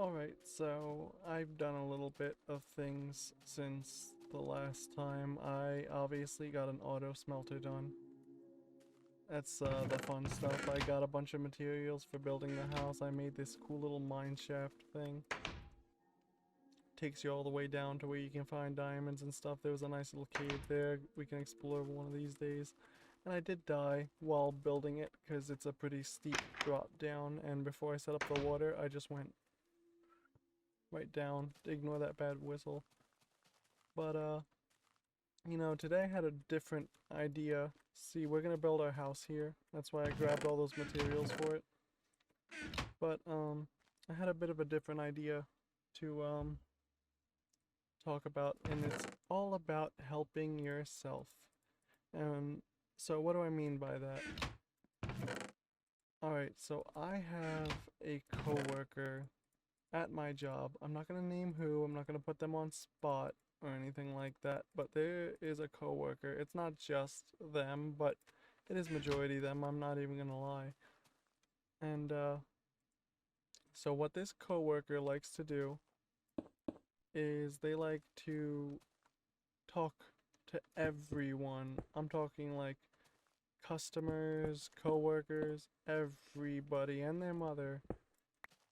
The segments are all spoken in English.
Alright, so I've done a little bit of things since the last time. I obviously got an auto smelter done. That's the fun stuff. I got a bunch of materials for building the house. I made this cool little mine shaft thing. Takes you all the way down to where you can find diamonds and stuff. There was a nice little cave there we can explore one of these days. And I did die while building it because it's a pretty steep drop down, and before I set up the water I just went right down. Ignore that bad whistle. But today I had a different idea. See, we're gonna build our house here. That's why I grabbed all those materials for it. But I had a bit of a different idea to talk about, and it's all about helping yourself. And so what do I mean by that? Alright, so I have a coworker at my job. I'm not gonna name who, I'm not gonna put them on spot or anything like that, but there is a coworker. It's not just them, but it is majority them, I'm not even gonna lie. And so what this coworker likes to do is they like to talk to everyone. I'm talking like customers, coworkers, everybody and their mother,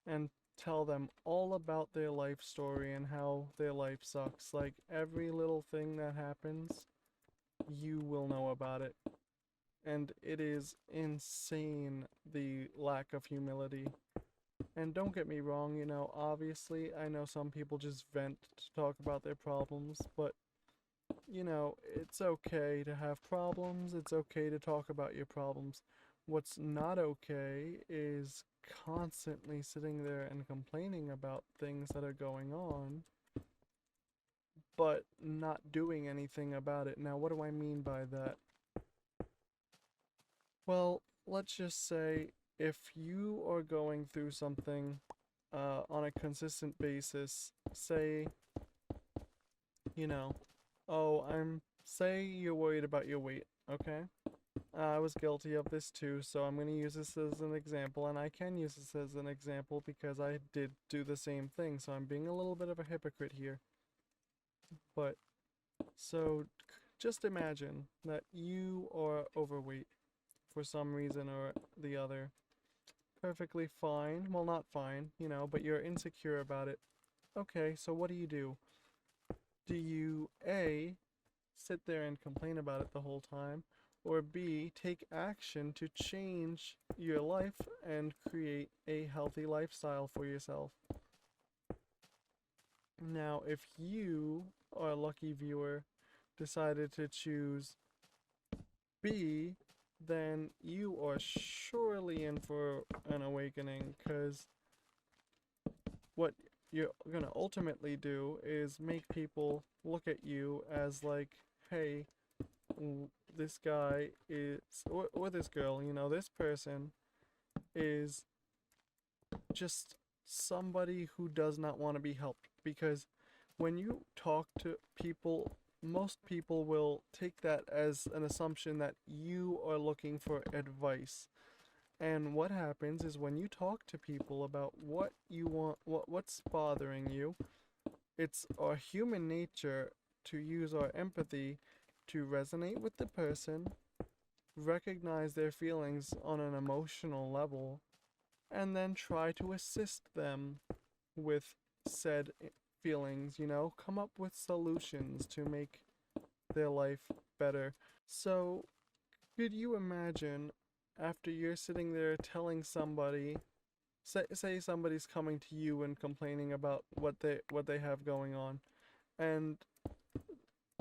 and tell them all about their life story and how their life sucks. Like every little thing that happens, you will know about it. And it is insane, the lack of humility. And don't get me wrong, obviously, I know some people just vent to talk about their problems, but it's okay to have problems, it's okay to talk about your problems. What's not okay is constantly sitting there and complaining about things that are going on, but not doing anything about it. Now, what do I mean by that? Well, let's just say if you are going through something on a consistent basis, say, you know, oh, say you're worried about your weight, okay? I was guilty of this too, so I'm going to use this as an example, and I can use this as an example because I did do the same thing, so I'm being a little bit of a hypocrite here. But, so, just imagine that you are overweight for some reason or the other. Perfectly fine. Well, not fine, but you're insecure about it. Okay, so what do? Do you A, sit there and complain about it the whole time, or B, take action to change your life and create a healthy lifestyle for yourself? Now, if you, our lucky viewer, decided to choose B, then you are surely in for an awakening, because what you're gonna ultimately do is make people look at you as like, hey, this guy is, or this girl, this person is just somebody who does not want to be helped. Because when you talk to people, most people will take that as an assumption that you are looking for advice. And what happens is when you talk to people about what you want, what's bothering you, it's our human nature to use our empathy to resonate with the person, recognize their feelings on an emotional level, and then try to assist them with said feelings, come up with solutions to make their life better. So, could you imagine after you're sitting there telling somebody, say somebody's coming to you and complaining about what they have going on, and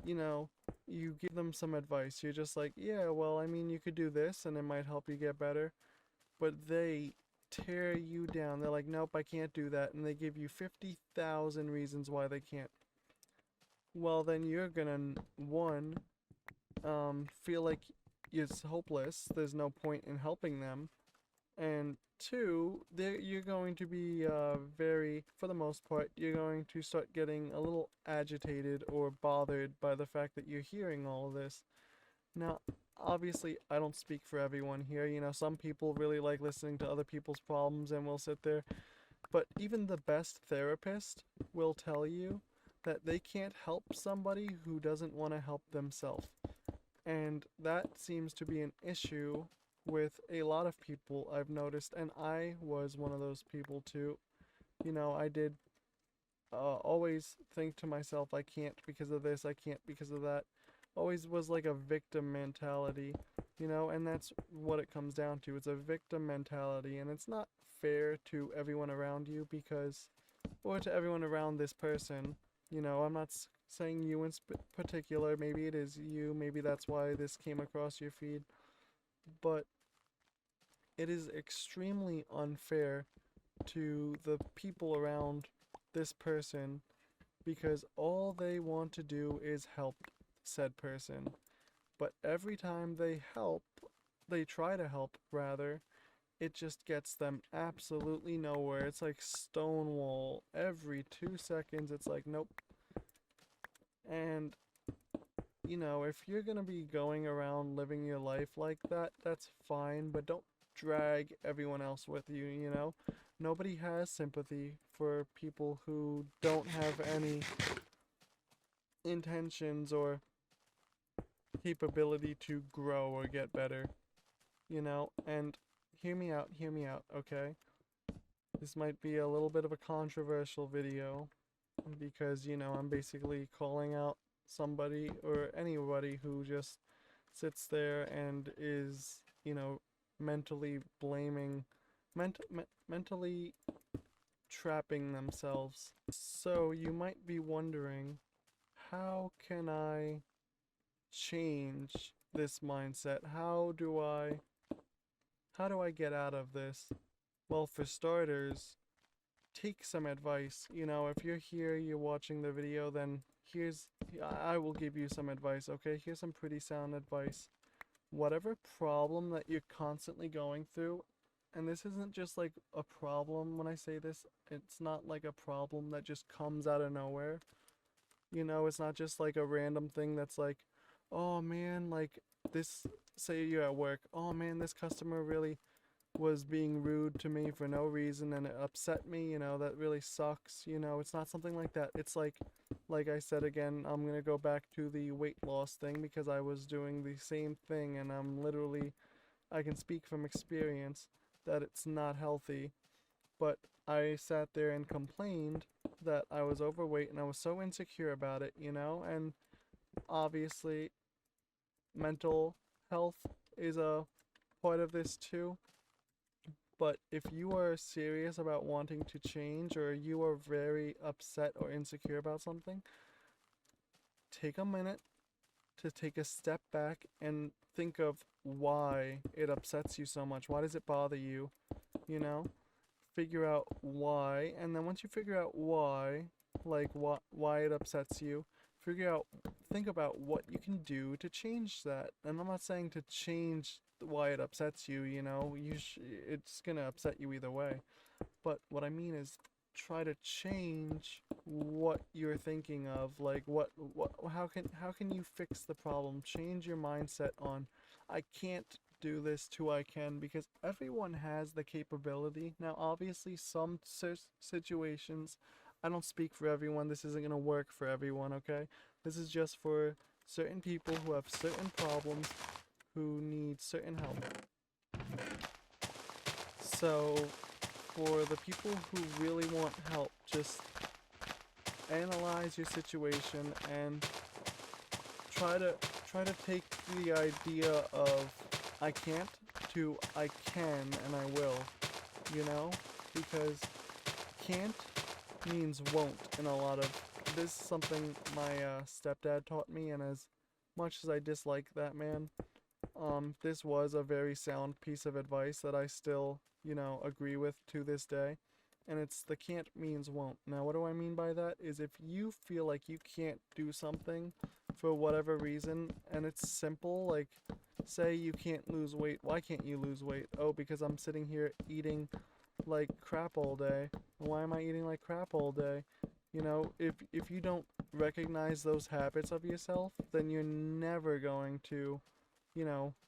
you know, you give them some advice. You're just like, yeah, well, I mean, you could do this and it might help you get better. But they tear you down. They're like, nope, I can't do that. And they give you 50,000 reasons why they can't. Well, then you're gonna, one, feel like it's hopeless. There's no point in helping them. And two, you're going to be for the most part, you're going to start getting a little agitated or bothered by the fact that you're hearing all of this. Now, obviously, I don't speak for everyone here. Some people really like listening to other people's problems and will sit there. But even the best therapist will tell you that they can't help somebody who doesn't want to help themselves. And that seems to be an issue with a lot of people I've noticed, and I was one of those people too. I did always think to myself, I can't because of this, I can't because of that. Always was like a victim mentality, and that's what it comes down to. It's a victim mentality, and it's not fair to everyone around you or to everyone around this person. I'm not saying you in particular. Maybe it is you. Maybe that's why this came across your feed. But it is extremely unfair to the people around this person because all they want to do is help said person. But every time they try to help rather, it just gets them absolutely nowhere. It's like Stonewall. Every 2 seconds, it's like, nope. And, if you're gonna be going around living your life like that, that's fine, but don't drag everyone else with you. Nobody has sympathy for people who don't have any intentions or capability to grow or get better, and hear me out, okay? This might be a little bit of a controversial video because, I'm basically calling out somebody or anybody who just sits there and is, mentally blaming, mentally trapping themselves. So you might be wondering, how can I change this mindset? How do I get out of this? Well, for starters, take some advice. If you're here, you're watching the video, then I will give you some advice, okay? Here's some pretty sound advice. Whatever problem that you're constantly going through, and this isn't just like a problem when I say this, it's not like a problem that just comes out of nowhere. It's not just like a random thing that's like, oh man, like this, say you're at work, oh man, this customer really was being rude to me for no reason and it upset me, that really sucks. It's not something like that. It's like I said again, I'm gonna go back to the weight loss thing because I was doing the same thing and I can speak from experience that it's not healthy. But I sat there and complained that I was overweight and I was so insecure about it, and obviously mental health is a part of this too. But if you are serious about wanting to change or you are very upset or insecure about something, take a minute to take a step back and think of why it upsets you so much. Why does it bother you? You know? Figure out why, and then once you figure out why, like why it upsets you, think about what you can do to change that. And I'm not saying to change why it upsets you, it's gonna upset you either way. But what I mean is try to change what you're thinking of, like how can you fix the problem? Change your mindset on I can't do this to I can, because everyone has the capability. Now obviously some situations, I don't speak for everyone, this isn't going to work for everyone, okay? This is just for certain people who have certain problems, who need certain help. So for the people who really want help, just analyze your situation and try to take the idea of I can't to I can and I will, because can't means won't in a lot of, this is something my stepdad taught me, and as much as I dislike that man, this was a very sound piece of advice that I still, agree with to this day. And it's the can't means won't. Now what do I mean by that is if you feel like you can't do something for whatever reason, and it's simple, like say you can't lose weight. Why can't you lose weight? Oh, because I'm sitting here eating like crap all day. Why am I eating like crap all day? If you don't recognize those habits of yourself, then you're never going to,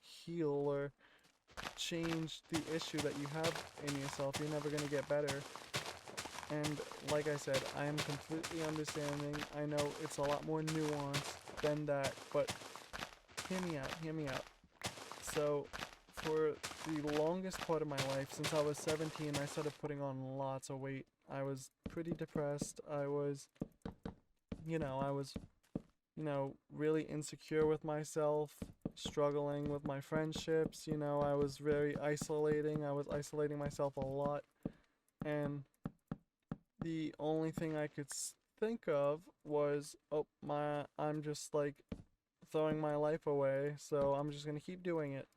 heal or change the issue that you have in yourself. You're never going to get better. And like I said, I am completely understanding. I know it's a lot more nuanced than that, but hear me out. So, for the longest part of my life, since I was 17, I started putting on lots of weight. I was pretty depressed. I was, really insecure with myself, struggling with my friendships. I was very isolating. I was isolating myself a lot. And the only thing I could think of was, oh, I'm just like throwing my life away, so I'm just gonna keep doing it.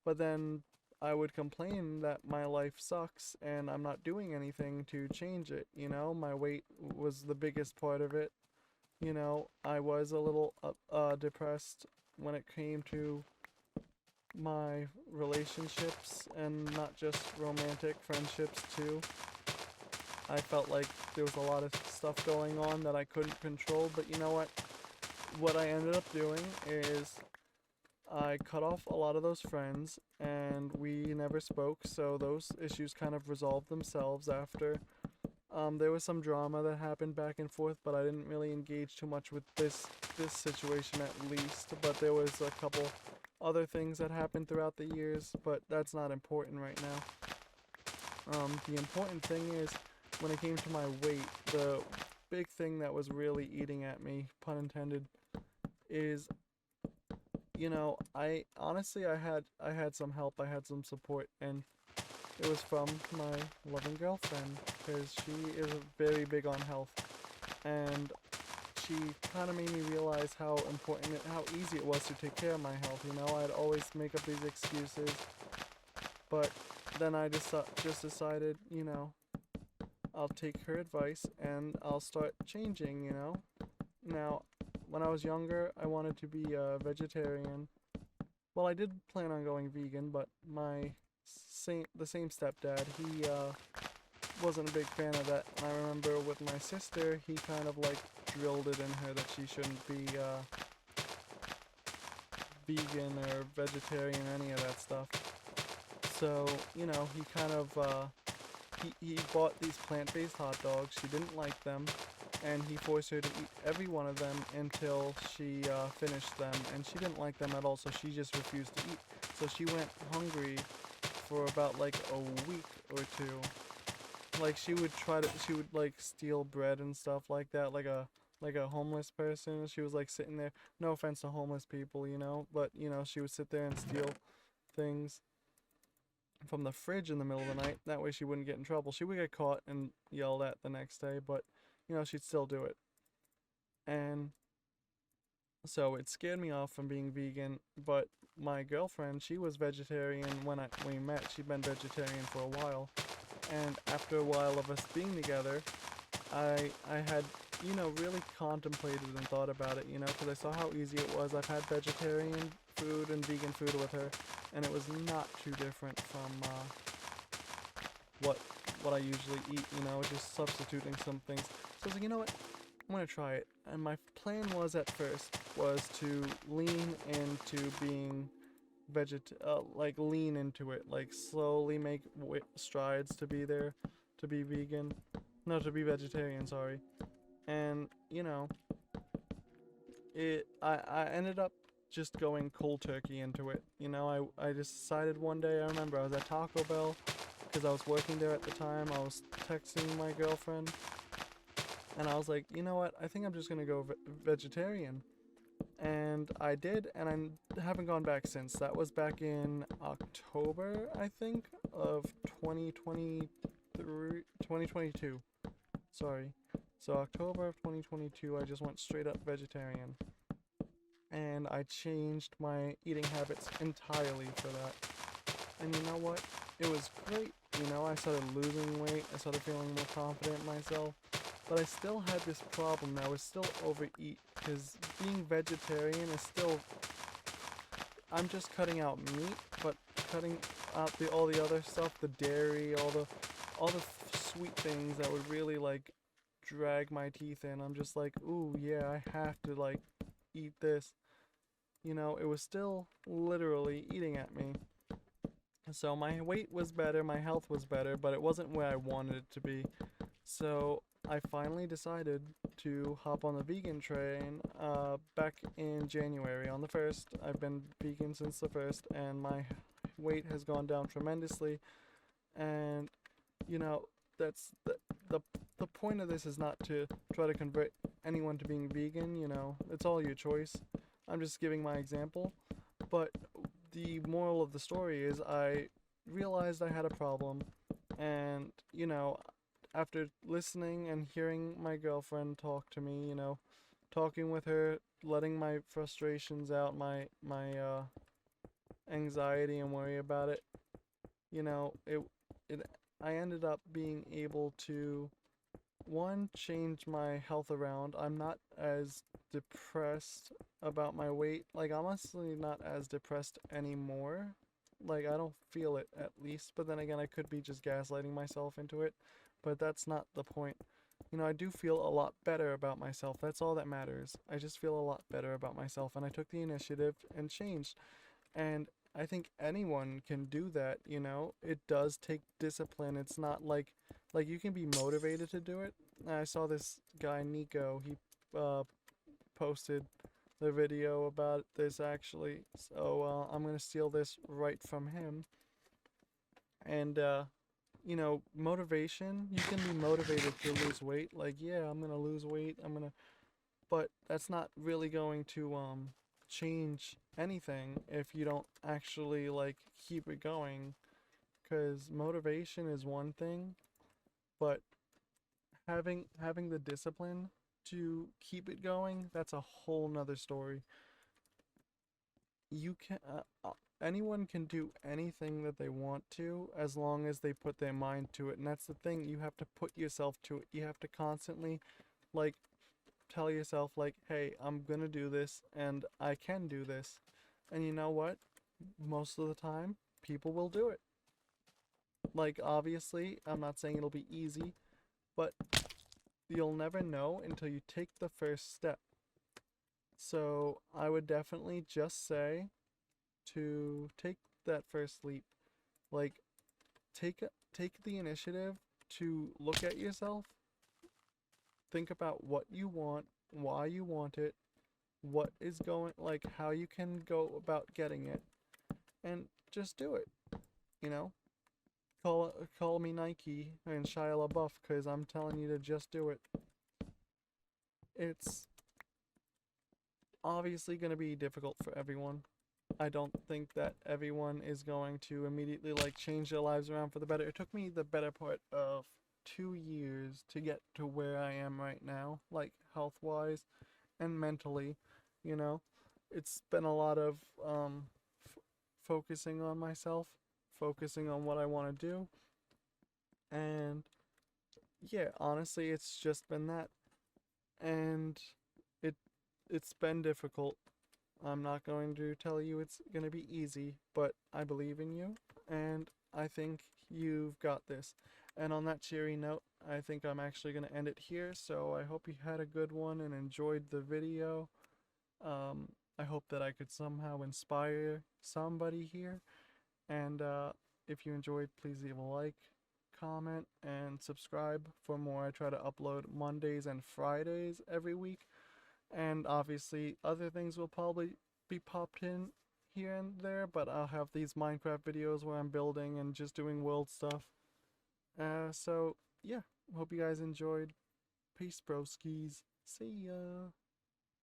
But then I would complain that my life sucks and I'm not doing anything to change it. My weight was the biggest part of it. I was a little depressed when it came to my relationships and not just romantic friendships too. I felt like there was a lot of stuff going on that I couldn't control, but you know what? What I ended up doing is I cut off a lot of those friends and we never spoke, so those issues kind of resolved themselves after. There was some drama that happened back and forth, but I didn't really engage too much with this situation at least. But there was a couple other things that happened throughout the years, but that's not important right now. The important thing is when it came to my weight, the big thing that was really eating at me, pun intended, is I honestly I had some help, I had some support, and it was from my loving girlfriend because she is very big on health, and she kind of made me realize how important how easy it was to take care of my health. I'd always make up these excuses, but then I just decided, I'll take her advice and I'll start changing. Now, when I was younger, I wanted to be a vegetarian. Well, I did plan on going vegan, but the same stepdad, he wasn't a big fan of that. And I remember with my sister, he kind of like drilled it in her that she shouldn't be vegan or vegetarian or any of that stuff. So, he kind of he bought these plant-based hot dogs. She didn't like them, and he forced her to eat every one of them until she finished them, and she didn't like them at all, so she just refused to eat. So she went hungry for about like a week or two. Like she would like steal bread and stuff like that, like a homeless person. She was like sitting there. No offense to homeless people, but she would sit there and steal things from the fridge in the middle of the night. That way she wouldn't get in trouble. She would get caught and yelled at the next day, but she'd still do it. And so it scared me off from being vegan, but my girlfriend, she was vegetarian when we met. She'd been vegetarian for a while. And after a while of us being together, I had, really contemplated and thought about it, because I saw how easy it was. I've had vegetarian food and vegan food with her, and it was not too different from what what I usually eat, just substituting some things. So I was like, you know what? I'm gonna try it. And my plan was at first was to lean into being like lean into it, like slowly make strides to be there, to be vegan, no, to be vegetarian. Sorry. And I ended up just going cold turkey into it. I just decided one day. I remember I was at Taco Bell because I was working there at the time. I was texting my girlfriend, and I was like, you know what? I think I'm just gonna go vegetarian. And I did, and I haven't gone back since. That was back in October, I think, of 2022. Sorry. So October of 2022, I just went straight up vegetarian. And I changed my eating habits entirely for that. And you know what? It was great. I started losing weight. I started feeling more confident in myself. But I still had this problem. I was still overeat because being vegetarian is still. I'm just cutting out meat, but cutting out all the other stuff, the dairy, all the sweet things that would really like drag my teeth in. I'm just like, ooh, yeah, I have to like eat this. It was still literally eating at me. So my weight was better, my health was better, but it wasn't where I wanted it to be. So I finally decided to hop on the vegan train back in January on the 1st. I've been vegan since the 1st, and my weight has gone down tremendously. And you know, that's the the point of this is not to try to convert anyone to being vegan. You know, it's all your choice. I'm just giving my example. But the moral of the story is I realized I had a problem, and after listening and hearing my girlfriend talk to me, talking with her, letting my frustrations out, my anxiety and worry about it, it I ended up being able to one change my health around. I'm not as depressed about my weight. Like, I'm honestly not as depressed anymore. Like, I don't feel it at least, but then again, I could be just gaslighting myself into it, but that's not the point. I do feel a lot better about myself. That's all that matters. I just feel a lot better about myself, and I took the initiative and changed. And I think anyone can do that. It does take discipline. It's not like you can be motivated to do it. I saw this guy Nico. He posted the video about this actually. So I'm gonna steal this right from him. And motivation. You can be motivated to lose weight. Like, yeah, I'm gonna lose weight. But that's not really going to change anything if you don't actually like keep it going. Because motivation is one thing, but having the discipline to keep it going, that's a whole nother story. You can Anyone can do anything that they want to as long as they put their mind to it, and that's the thing. You have to put yourself to it. You have to constantly like tell yourself like, hey, I'm gonna do this and I can do this. And you know what? Most of the time people will do it. Like, obviously, I'm not saying it'll be easy, but you'll never know until you take the first step. So I would definitely just say to take that first leap. Like, take the initiative to look at yourself, think about what you want, why you want it, what is going, like, how you can go about getting it, and just do it. You know, call me Nike and Shia LaBeouf, because I'm telling you to just do it. It's obviously going to be difficult for everyone. I don't think that everyone is going to immediately like change their lives around for the better. It took me the better part of 2 years to get to where I am right now, like health wise and mentally. You know, it's been a lot of focusing on myself, focusing on what I want to do, and yeah, honestly, it's just been that, and it it's been difficult. I'm not going to tell you it's going to be easy, but I believe in you, and I think you've got this. And on that cheery note, I think I'm actually going to end it here. So I hope you had a good one and enjoyed the video. I hope that I could somehow inspire somebody here. And if you enjoyed, please leave a like, comment, and subscribe for more. I try to upload Mondays and Fridays every week, and obviously other things will probably be popped in here and there, but I'll have these Minecraft videos where I'm building and just doing world stuff. So yeah, hope you guys enjoyed. Peace, broskies. See ya.